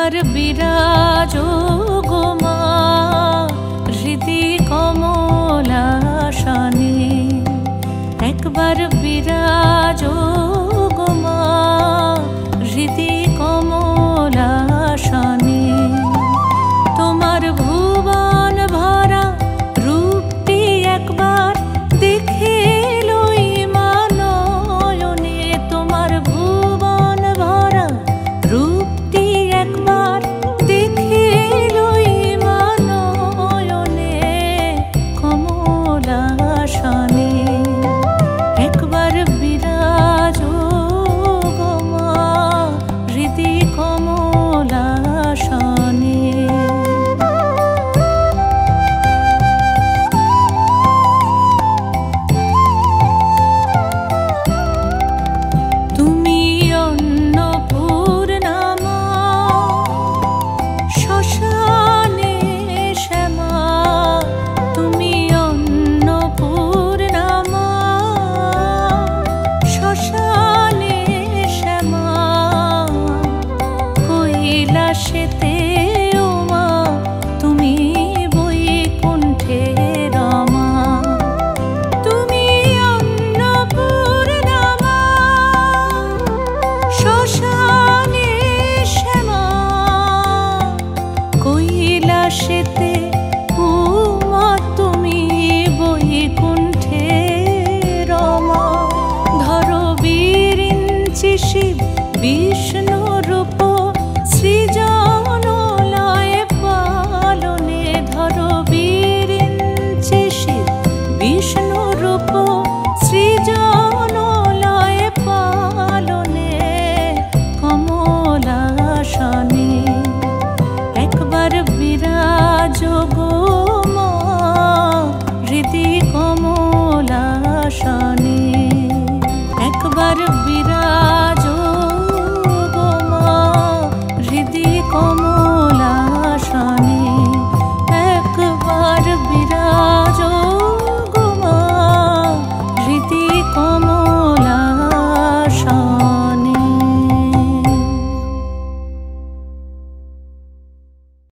একবার বিরাজো গো মা হৃদি কমলাসনে, একবার বিরাজো গো মা হৃদি কমলাসনে। তোমার ভুবন ভরা রূপটি একবার দেখে লই মা নয়নে, তোমার ভুবন ভরা রূপটি একবার দেখে লই মা নয়নে কমলাসনে, একবার বিরাজো গো মা হৃদি কমলাসনে। তুমি অন্নপূর্ণা মা শ্মশানে শ্যামা, তুমি অন্নপূর্ণা মা শ্মশানে শ্যামা, কৈলাসেতে ও মা তুমি বৈকুণ্ঠে রমা। তুমি অন্নপূর্ণা মা শ্মশানে শ্যামা, কৈলাসেতে ও মা তুমি বৈকুণ্ঠে রমা। ধরো বিরিঞ্চি শিব বিষ্ণু রূপ সৃজন লয় পালনে, ধরো বিরিঞ্চি শিব বিষ্ণু রূপ সৃজন লয় পালনে কমলাসনে, একবার বিরাজো গো মা হৃদি কমলাসনে, একবার বিরাজো গো মা হৃদি কমলাসনে, একবার বিরাজো গো মা হৃদি কমলাসনে।